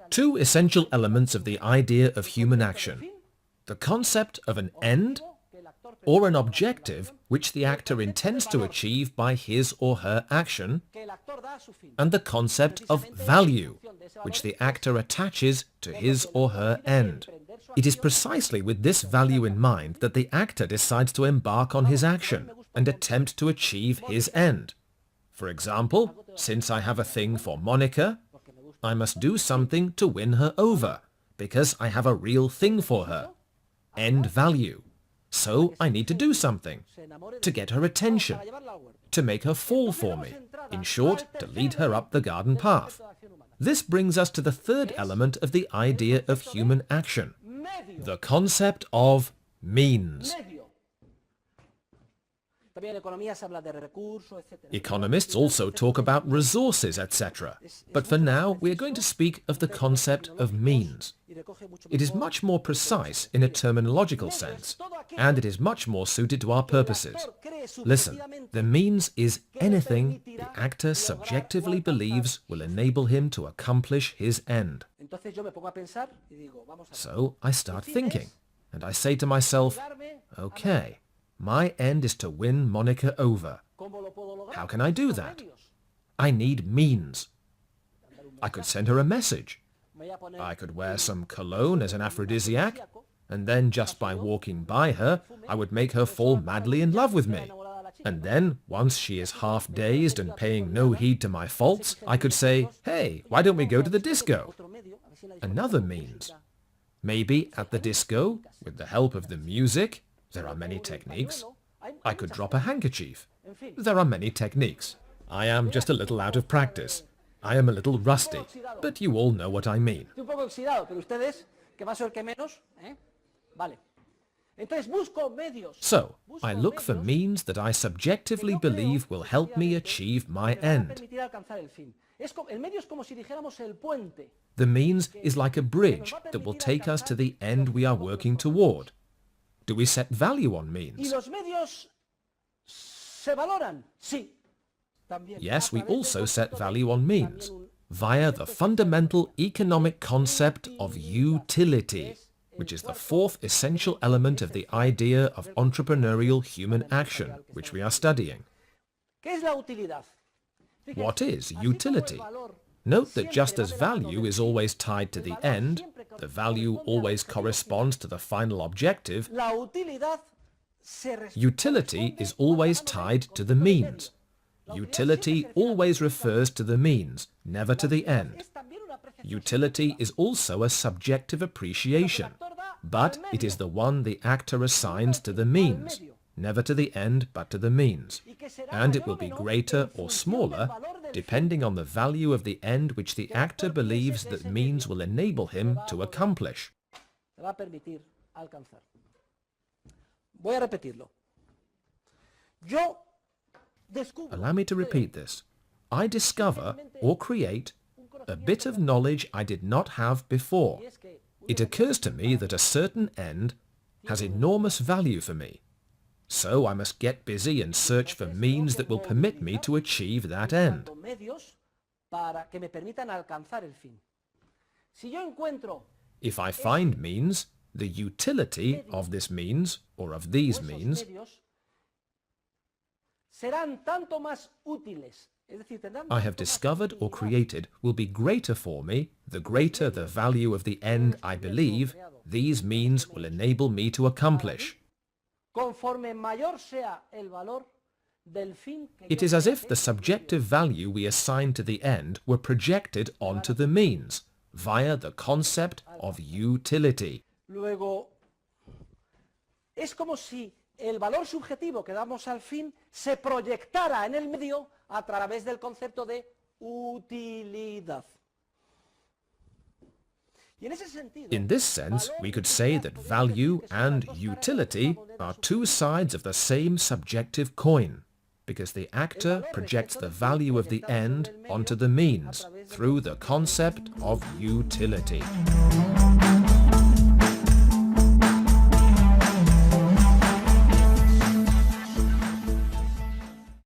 Two essential elements of the idea of human action: the concept of an end, or an objective which the actor intends to achieve by his or her action, and the concept of value, which the actor attaches to his or her end. It is precisely with this value in mind that the actor decides to embark on his action and attempt to achieve his end. For example, since I have a thing for Monica, I must do something to win her over, because I have a real thing for her. End value. So I need to do something, to get her attention, to make her fall for me, in short, to lead her up the garden path. This brings us to the third element of the idea of human action, the concept of means. Economists also talk about resources, etc. But for now, we are going to speak of the concept of means. It is much more precise in a terminological sense, and it is much more suited to our purposes. Listen, the means is anything the actor subjectively believes will enable him to accomplish his end. So I start thinking, and I say to myself, okay, my end is to win Monica over. How can I do that? I need means. I could send her a message. I could wear some cologne as an aphrodisiac, and then just by walking by her, I would make her fall madly in love with me. And then, once she is half dazed and paying no heed to my faults, I could say, hey, why don't we go to the disco? Another means. Maybe at the disco, with the help of the music, there are many techniques. I could drop a handkerchief. There are many techniques. I am just a little out of practice. I am a little rusty, but you all know what I mean. So, I look for means that I subjectively believe will help me achieve my end. The means is like a bridge that will take us to the end we are working toward. Do we set value on means? Yes, we also set value on means, via the fundamental economic concept of utility, which is the fourth essential element of the idea of entrepreneurial human action, which we are studying. What is utility? Note that just as value is always tied to the end, the value always corresponds to the final objective, utility is always tied to the means. Utility always refers to the means, never to the end. Utility is also a subjective appreciation, but it is the one the actor assigns to the means, never to the end but to the means, and it will be greater or smaller depending on the value of the end which the actor believes that means will enable him to accomplish. Allow me to repeat this. I discover or create a bit of knowledge I did not have before. It occurs to me that a certain end has enormous value for me. So I must get busy and search for means that will permit me to achieve that end. If I find means, the utility of this means, or of these means, I have discovered or created will be greater for me, the greater the value of the end I believe these means will enable me to accomplish. It is as if the subjective value we assign to the end were projected onto the means, via the concept of utility. Es como si el valor subjetivo que damos al fin se proyectara en el medio a través del concepto de utilidad. In this sense, we could say that value and utility are two sides of the same subjective coin, because the actor projects the value of the end onto the means through the concept of utility.